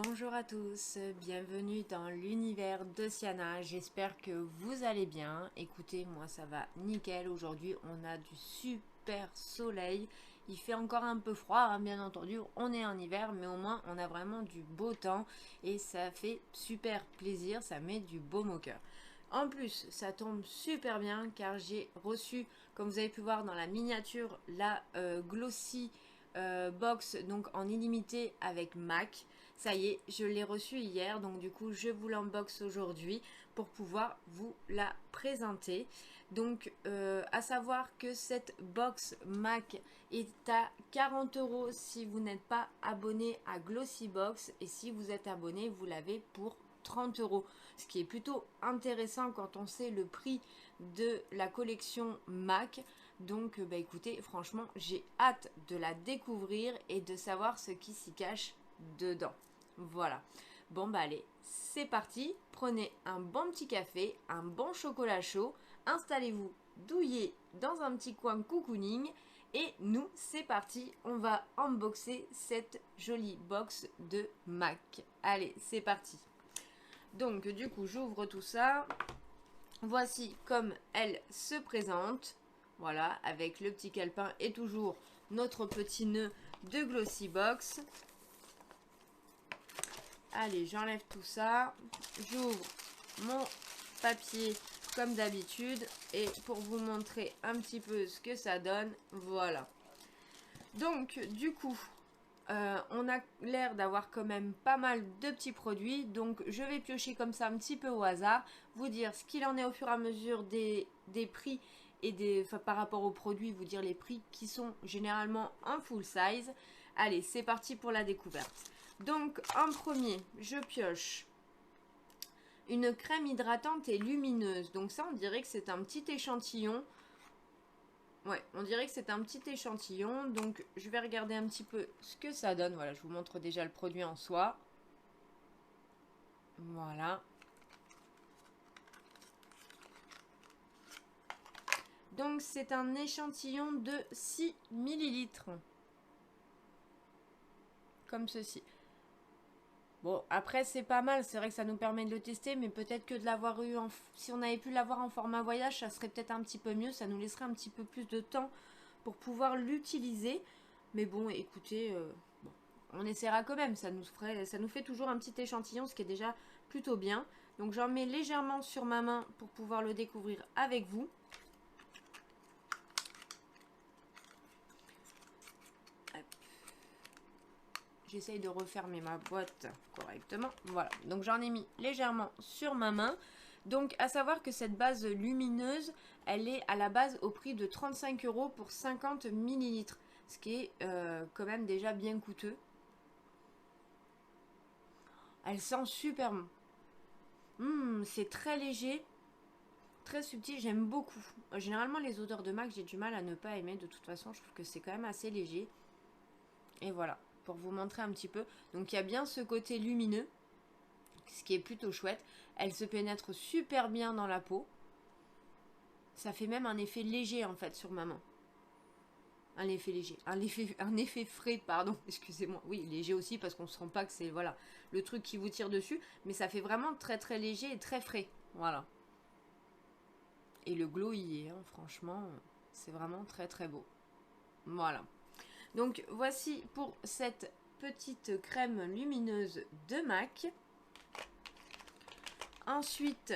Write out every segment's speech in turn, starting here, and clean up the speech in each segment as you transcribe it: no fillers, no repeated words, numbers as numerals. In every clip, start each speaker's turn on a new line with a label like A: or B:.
A: Bonjour à tous, bienvenue dans l'univers de Siana, j'espère que vous allez bien. Écoutez, moi ça va nickel, aujourd'hui on a du super soleil, il fait encore un peu froid, hein, bien entendu, on est en hiver, mais au moins on a vraiment du beau temps et ça fait super plaisir, ça met du baume au cœur. En plus, ça tombe super bien car j'ai reçu, comme vous avez pu voir dans la miniature, la Glossy box donc en illimité avec Mac. Ça y est, je l'ai reçue hier, donc du coup je vous l'unbox aujourd'hui pour pouvoir vous la présenter. Donc à savoir que cette box Mac est à 40 € si vous n'êtes pas abonné à Glossybox, et si vous êtes abonné, vous l'avez pour 30 €, ce qui est plutôt intéressant quand on sait le prix de la collection Mac. Donc bah écoutez, franchement j'ai hâte de la découvrir et de savoir ce qui s'y cache dedans. Voilà. Bon bah allez, c'est parti. Prenez un bon petit café, un bon chocolat chaud, installez-vous douillet dans un petit coin cocooning et nous c'est parti, on va unboxer cette jolie box de Mac. Allez, c'est parti. Donc du coup j'ouvre tout ça. Voici comme elle se présente. Voilà, avec le petit calepin et toujours notre petit nœud de Glossybox. Allez, j'enlève tout ça. J'ouvre mon papier comme d'habitude. Et pour vous montrer un petit peu ce que ça donne, voilà. Donc, du coup, on a l'air d'avoir quand même pas mal de petits produits. Donc, je vais piocher comme ça un petit peu au hasard. Vous dire ce qu'il en est au fur et à mesure des prix et par rapport aux produits, vous dire les prix qui sont généralement en full size. Allez, c'est parti pour la découverte. Donc, en premier, je pioche une crème hydratante et lumineuse. Donc ça, on dirait que c'est un petit échantillon. Ouais, on dirait que c'est un petit échantillon. Donc, je vais regarder un petit peu ce que ça donne. Voilà, je vous montre déjà le produit en soi. Voilà. Donc, c'est un échantillon de 6 millilitres. Comme ceci. Bon, après, c'est pas mal. C'est vrai que ça nous permet de le tester. Mais peut-être que de l'avoir eu si on avait pu l'avoir en format voyage, ça serait peut-être un petit peu mieux. Ça nous laisserait un petit peu plus de temps pour pouvoir l'utiliser. Mais bon, écoutez, bon, on essaiera quand même. Ça nous fait toujours un petit échantillon, ce qui est déjà plutôt bien. Donc j'en mets légèrement sur ma main pour pouvoir le découvrir avec vous. J'essaye de refermer ma boîte correctement. Voilà, donc j'en ai mis légèrement sur ma main. Donc à savoir que cette base lumineuse, elle est à la base au prix de 35 € pour 50 millilitres. Ce qui est quand même déjà bien coûteux. Elle sent super bon. C'est très léger, très subtil, j'aime beaucoup. Généralement les odeurs de Mac, j'ai du mal à ne pas aimer. De toute façon, je trouve que c'est quand même assez léger. Et voilà, pour vous montrer un petit peu. Donc il y a bien ce côté lumineux, ce qui est plutôt chouette. Elle se pénètre super bien dans la peau. Ça fait même un effet léger en fait sur ma main. Un effet léger, un effet frais, pardon, excusez-moi. Oui, léger aussi parce qu'on ne se rend pas que c'est voilà le truc qui vous tire dessus. Mais ça fait vraiment très très léger et très frais. Voilà. Et le glow y est, hein, franchement, c'est vraiment très très beau. Voilà. Donc voici pour cette petite crème lumineuse de Mac. Ensuite,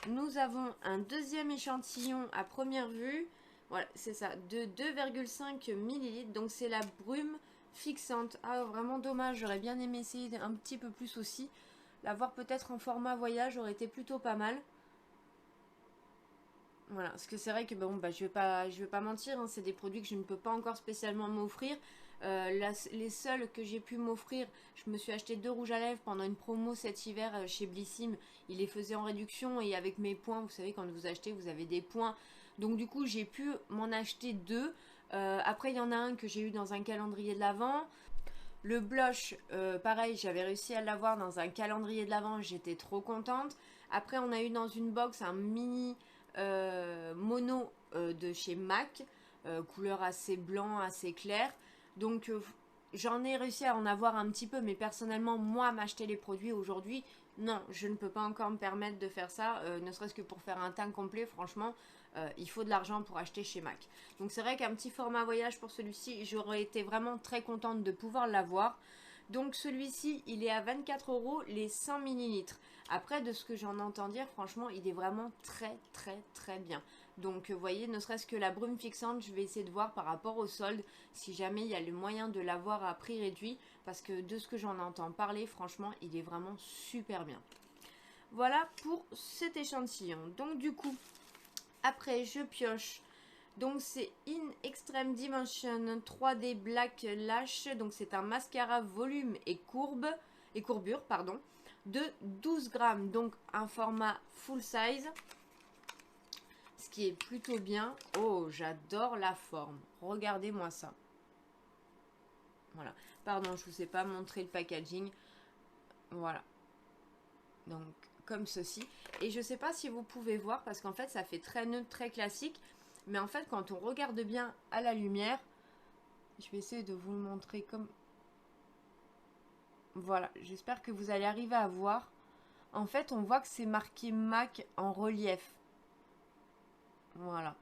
A: nous avons un deuxième échantillon à première vue. Voilà, c'est ça, de 2,5 ml. Donc c'est la brume fixante. Ah, vraiment dommage, j'aurais bien aimé essayer un petit peu plus aussi. L'avoir peut-être en format voyage aurait été plutôt pas mal. Voilà, parce que c'est vrai que bon, bah, je vais pas mentir, hein, c'est des produits que je ne peux pas encore spécialement m'offrir. Les seuls que j'ai pu m'offrir, je me suis acheté 2 rouges à lèvres pendant une promo cet hiver chez Blissim. Il les faisait en réduction et avec mes points, vous savez, quand vous achetez, vous avez des points. Donc du coup, j'ai pu m'en acheter 2. Après, il y en a un que j'ai eu dans un calendrier de l'Avent. Le blush, pareil, j'avais réussi à l'avoir dans un calendrier de l'Avent, j'étais trop contente. Après, on a eu dans une box un mini mono de chez MAC, couleur assez blanc, assez clair. Donc j'en ai réussi à en avoir un petit peu, mais personnellement, moi, m'acheter les produits aujourd'hui, non, je ne peux pas encore me permettre de faire ça, ne serait-ce que pour faire un teint complet, franchement, il faut de l'argent pour acheter chez MAC. Donc c'est vrai qu'un petit format voyage pour celui-ci, j'aurais été vraiment très contente de pouvoir l'avoir. Donc celui-ci, il est à 24 € les 100 millilitres. Après, de ce que j'en entends dire, franchement, il est vraiment très très très bien. Donc vous voyez, ne serait-ce que la brume fixante, je vais essayer de voir par rapport au solde, si jamais il y a le moyen de l'avoir à prix réduit. Parce que de ce que j'en entends parler, franchement, il est vraiment super bien. Voilà pour cet échantillon. Donc du coup, après je pioche. Donc c'est In Extreme Dimension 3D Black Lash. Donc c'est un mascara volume et courbure, pardon, de 12 grammes. Donc un format full size. Ce qui est plutôt bien. Oh, j'adore la forme. Regardez-moi ça. Voilà. Pardon, je ne vous ai pas montré le packaging. Voilà. Donc comme ceci. Et je ne sais pas si vous pouvez voir parce qu'en fait ça fait très neutre, très classique. Mais en fait quand on regarde bien à la lumière, je vais essayer de vous le montrer comme... Voilà, j'espère que vous allez arriver à voir. En fait on voit que c'est marqué MAC en relief. Voilà.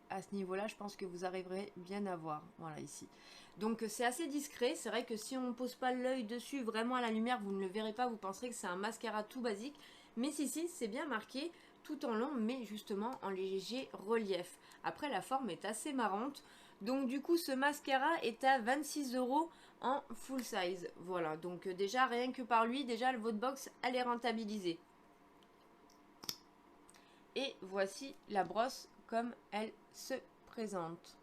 A: À ce niveau-là, je pense que vous arriverez bien à voir. Voilà, ici. Donc, c'est assez discret. C'est vrai que si on ne pose pas l'œil dessus vraiment à la lumière, vous ne le verrez pas. Vous penserez que c'est un mascara tout basique. Mais si, c'est bien marqué tout en long, mais justement en léger relief. Après, la forme est assez marrante. Donc, du coup, ce mascara est à 26 € en full size. Voilà. Donc, déjà, rien que par lui, déjà, votre box, elle est rentabilisée. Et voici la brosse comme elle se présente.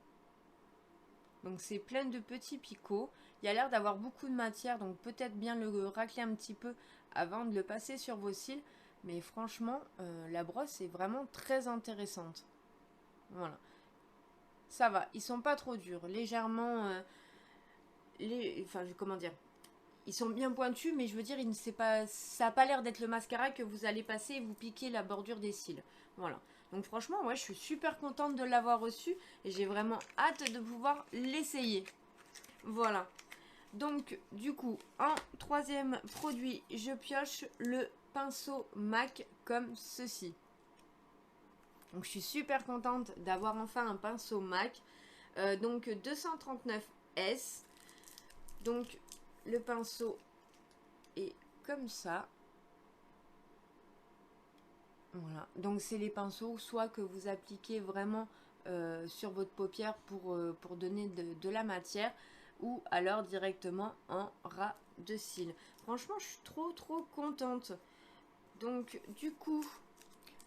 A: Donc c'est plein de petits picots. Il y a l'air d'avoir beaucoup de matière, donc peut-être bien le racler un petit peu avant de le passer sur vos cils. Mais franchement, la brosse est vraiment très intéressante. Voilà. Ça va, ils sont pas trop durs. Légèrement... comment dire, ils sont bien pointus, mais je veux dire, ça n'a pas l'air d'être le mascara que vous allez passer et vous piquer la bordure des cils. Voilà. Donc franchement, ouais, je suis super contente de l'avoir reçu et j'ai vraiment hâte de pouvoir l'essayer. Voilà. Donc, du coup, en troisième produit, je pioche le pinceau MAC comme ceci. Donc, je suis super contente d'avoir enfin un pinceau MAC. Donc, 239S. Donc, le pinceau est comme ça. Voilà. Donc, c'est les pinceaux soit que vous appliquez vraiment sur votre paupière pour donner de la matière, ou alors directement en ras de cils. Franchement, je suis trop contente. Donc, du coup,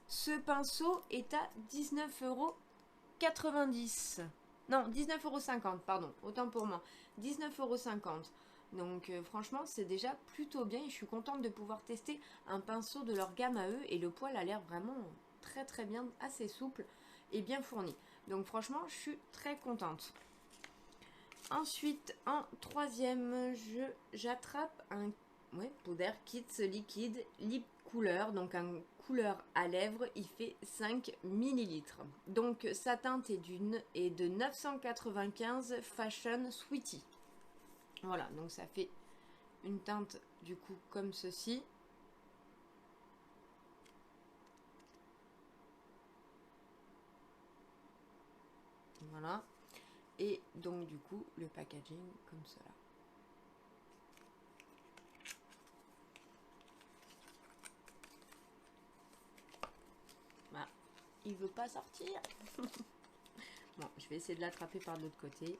A: ce pinceau est à 19,90 €. Non, 19,50 € pardon, autant pour moi. 19,50 €. Donc franchement, c'est déjà plutôt bien et je suis contente de pouvoir tester un pinceau de leur gamme à eux. Et le poil a l'air vraiment très bien, assez souple et bien fourni. Donc franchement, je suis très contente. Ensuite, en troisième, j'attrape un Powder Kits liquide lip couleur, donc un couleur à lèvres, il fait 5 ml. Donc sa teinte est de 995 Fashion Sweetie. Voilà, donc ça fait une teinte du coup comme ceci. Voilà. Et donc du coup le packaging comme cela. Voilà. Il veut pas sortir. Bon, je vais essayer de l'attraper par l'autre côté.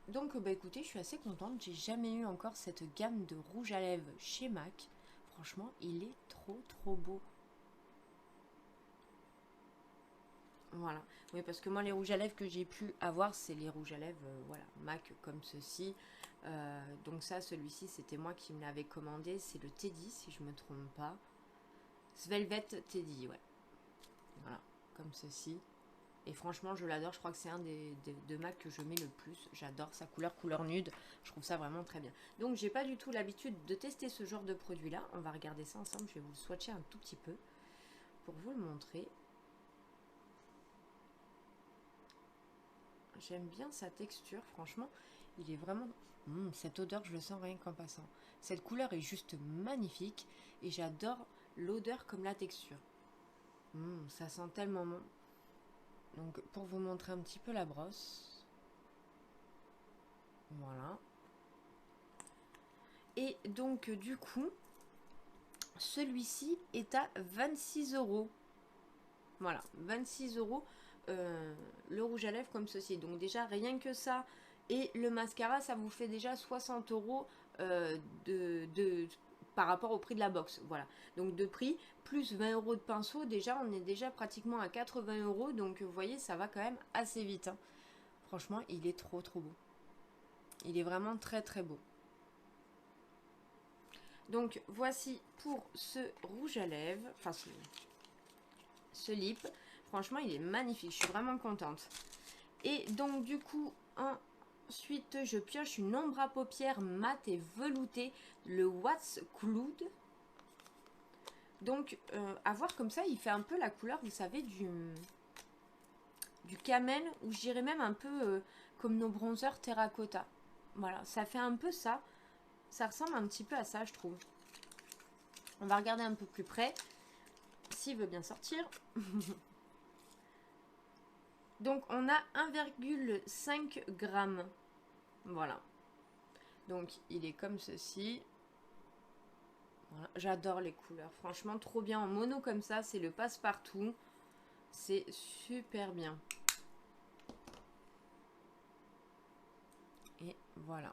A: Donc bah écoutez, je suis assez contente. J'ai jamais eu encore cette gamme de rouge à lèvres chez MAC. Franchement, il est trop beau. Voilà. Oui, parce que moi, les rouges à lèvres que j'ai pu avoir, c'est les rouges à lèvres, voilà, MAC comme ceci. Donc ça, celui-ci, c'était moi qui me l'avais commandé. C'est le Teddy, si je me trompe pas. Velvet Teddy, ouais. Voilà, comme ceci. Et franchement, je l'adore. Je crois que c'est un de MAC que je mets le plus. J'adore sa couleur nude. Je trouve ça vraiment très bien. Donc, j'ai pas du tout l'habitude de tester ce genre de produit-là. On va regarder ça ensemble. Je vais vous le swatcher un tout petit peu pour vous le montrer. J'aime bien sa texture, franchement. Il est vraiment... cette odeur, je le sens rien qu'en passant. Cette couleur est juste magnifique. Et j'adore l'odeur comme la texture. Ça sent tellement bon. Donc, pour vous montrer un petit peu la brosse. Voilà. Et donc, du coup, celui-ci est à 26 €. Voilà, 26 € le rouge à lèvres comme ceci. Donc déjà, rien que ça et le mascara, ça vous fait déjà 60 € par rapport au prix de la box. Voilà, donc de prix, plus 20 € de pinceau, déjà, on est déjà pratiquement à 80 €. Donc vous voyez, ça va quand même assez vite. Hein. Franchement, il est trop beau. Il est vraiment très beau. Donc voici pour ce rouge à lèvres, enfin ce lip. Franchement, il est magnifique. Je suis vraiment contente. Et donc, du coup, ensuite, je pioche une ombre à paupières mate et veloutée, le What's Cloud. Donc, à voir comme ça, il fait un peu la couleur, vous savez, du camel, ou je dirais même un peu comme nos bronzers terracotta. Voilà, ça fait un peu ça. Ça ressemble un petit peu à ça, je trouve. On va regarder un peu plus près, s'il veut bien sortir. Donc, on a 1,5 g. Voilà. Donc, il est comme ceci. Voilà. J'adore les couleurs. Franchement, trop bien. En mono comme ça, c'est le passe-partout. C'est super bien. Et voilà.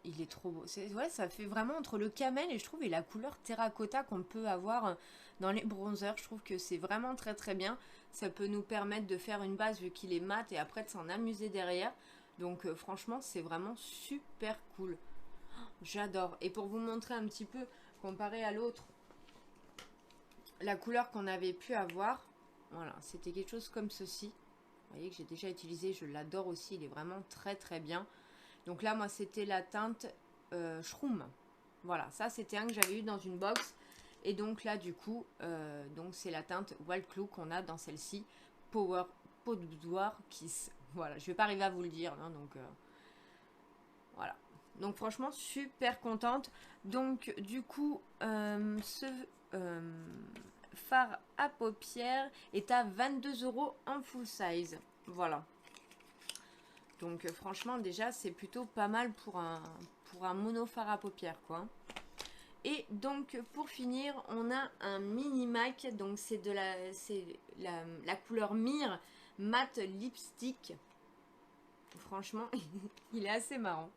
A: Il est trop beau. Ouais, ça fait vraiment entre le camel et je trouve et la couleur terracotta qu'on peut avoir dans les bronzers. Je trouve que c'est vraiment très bien. Ça peut nous permettre de faire une base vu qu'il est mat et après de s'en amuser derrière. Donc franchement, c'est vraiment super cool. J'adore. Et pour vous montrer un petit peu, comparé à l'autre, la couleur qu'on avait pu avoir, voilà, c'était quelque chose comme ceci. Vous voyez que j'ai déjà utilisé, je l'adore aussi. Il est vraiment très bien. Donc là, moi, c'était la teinte Shroom. Voilà, ça, c'était un que j'avais eu dans une box. Et donc là, du coup, donc c'est la teinte Wild Clou qu'on a dans celle-ci. Power Peau de boudoir Kiss. Voilà, je vais pas arriver à vous le dire. Hein, donc, voilà. Donc franchement, super contente. Donc du coup, ce fard à paupières est à 22 € en full size. Voilà. Donc franchement, déjà, c'est plutôt pas mal pour un mono fard à paupières, quoi. Et donc, pour finir, on a un mini MAC. Donc, c'est la couleur Mire Matte Lipstick. Franchement, il est assez marrant.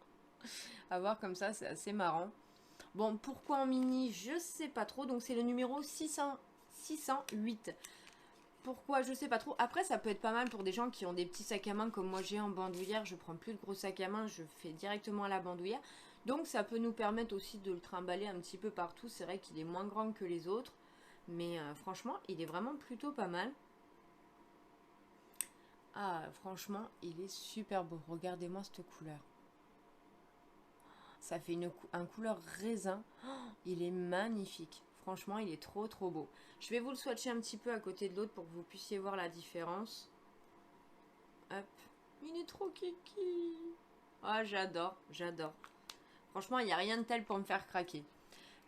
A: À voir comme ça, c'est assez marrant. Bon, pourquoi en mini, je sais pas trop. Donc, c'est le numéro 608. Pourquoi, je sais pas trop. Après, ça peut être pas mal pour des gens qui ont des petits sacs à main comme moi j'ai en bandoulière. Je prends plus de gros sacs à main, je fais directement à la bandoulière. Donc, ça peut nous permettre aussi de le trimballer un petit peu partout. C'est vrai qu'il est moins grand que les autres. Mais franchement, il est vraiment plutôt pas mal. Ah, franchement, il est super beau. Regardez-moi cette couleur. Ça fait un couleur raisin. Oh, il est magnifique. Franchement, il est trop beau. Je vais vous le swatcher un petit peu à côté de l'autre pour que vous puissiez voir la différence. Hop. Il est trop kiki. Ah, j'adore. Franchement, il n'y a rien de tel pour me faire craquer.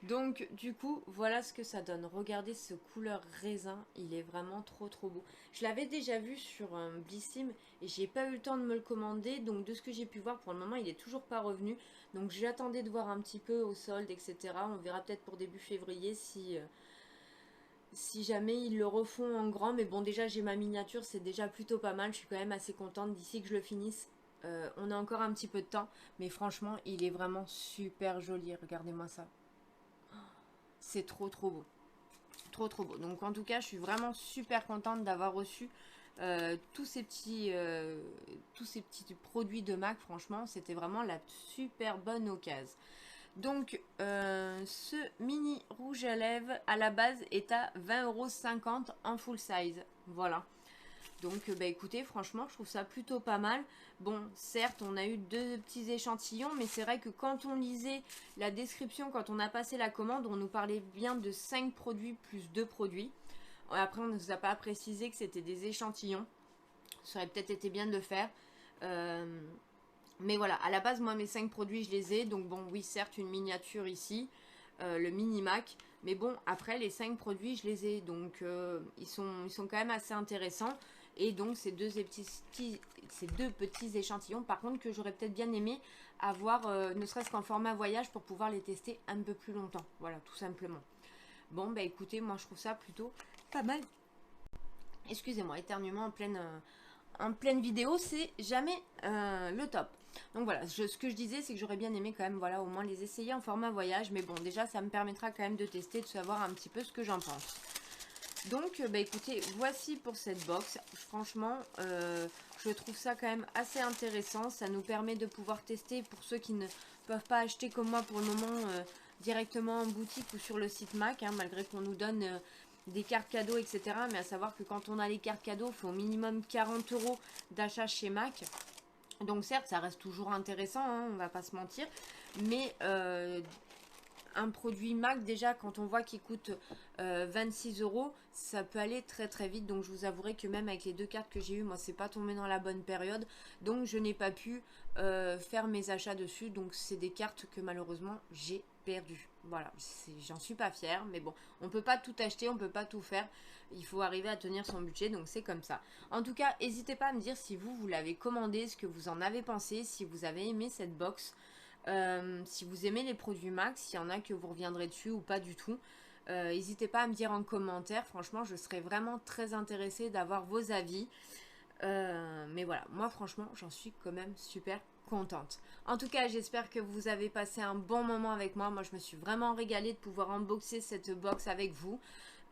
A: Donc, du coup, voilà ce que ça donne. Regardez ce couleur raisin. Il est vraiment trop beau. Je l'avais déjà vu sur Blissim et j'ai pas eu le temps de me le commander. Donc, de ce que j'ai pu voir, pour le moment, il est toujours pas revenu. Donc, j'attendais de voir un petit peu au solde, etc. On verra peut-être pour début février si jamais ils le refont en grand. Mais bon, déjà, j'ai ma miniature. C'est déjà plutôt pas mal. Je suis quand même assez contente d'ici que je le finisse. On a encore un petit peu de temps. Mais franchement, il est vraiment super joli. Regardez-moi ça. C'est trop beau. Trop beau. Donc en tout cas, je suis vraiment super contente d'avoir reçu tous ces petits produits de MAC. Franchement, c'était vraiment la super bonne occasion. Donc ce mini rouge à lèvres à la base est à 20,50 € en full size. Voilà. Donc, bah écoutez, franchement, je trouve ça plutôt pas mal. Bon, certes, on a eu 2 petits échantillons, mais c'est vrai que quand on lisait la description, quand on a passé la commande, on nous parlait bien de 5 produits plus 2 produits. Après, on ne nous a pas précisé que c'était des échantillons. Ça aurait peut-être été bien de le faire. Mais voilà, à la base, moi, mes 5 produits, je les ai. Donc bon, oui, certes, une miniature ici, le mini Mac. Mais bon, après, les 5 produits, je les ai. Donc, ils sont quand même assez intéressants. Et donc, ces deux petits échantillons, par contre, que j'aurais peut-être bien aimé avoir, ne serait-ce qu'en format voyage, pour pouvoir les tester un peu plus longtemps. Voilà, tout simplement. Bon, bah écoutez, moi, je trouve ça plutôt pas mal. Excusez-moi, éternuement en pleine vidéo, c'est jamais le top. Donc voilà, ce que je disais, c'est que j'aurais bien aimé quand même, voilà, au moins les essayer en format voyage. Mais bon, déjà, ça me permettra quand même de tester, de savoir un petit peu ce que j'en pense. Donc, bah écoutez, voici pour cette box. Franchement, je trouve ça quand même assez intéressant. Ça nous permet de pouvoir tester pour ceux qui ne peuvent pas acheter comme moi pour le moment directement en boutique ou sur le site Mac, hein, malgré qu'on nous donne des cartes cadeaux, etc. Mais à savoir que quand on a les cartes cadeaux, il faut au minimum 40 € d'achat chez Mac. Donc certes, ça reste toujours intéressant, hein, on va pas se mentir. Mais un produit Mac, déjà, quand on voit qu'il coûte 26 €, ça peut aller très très vite. Donc je vous avouerai que même avec les 2 cartes que j'ai eues, moi, c'est pas tombé dans la bonne période. Donc je n'ai pas pu faire mes achats dessus. Donc c'est des cartes que malheureusement, j'ai perdues. Voilà, j'en suis pas fière. Mais bon, on peut pas tout acheter, on peut pas tout faire. Il faut arriver à tenir son budget, donc c'est comme ça. En tout cas, n'hésitez pas à me dire si vous l'avez commandé, ce que vous en avez pensé, si vous avez aimé cette box. Si vous aimez les produits Mac, s'il y en a que vous reviendrez dessus ou pas du tout, n'hésitez pas à me dire en commentaire. Franchement, je serais vraiment très intéressée d'avoir vos avis. Mais voilà, moi franchement, j'en suis quand même super contente. En tout cas, j'espère que vous avez passé un bon moment avec moi. Moi, je me suis vraiment régalée de pouvoir unboxer cette box avec vous.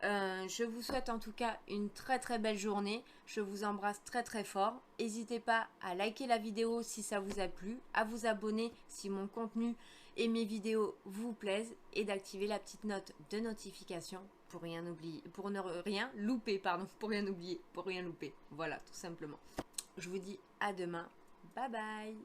A: Je vous souhaite en tout cas une très très belle journée. Je vous embrasse très très fort. N'hésitez pas à liker la vidéo si ça vous a plu, à vous abonner si mon contenu et mes vidéos vous plaisent et d'activer la petite note de notification pour rien oublier, pour ne rien louper, pardon, pour rien oublier, pour rien louper. Voilà, tout simplement. Je vous dis à demain. Bye bye.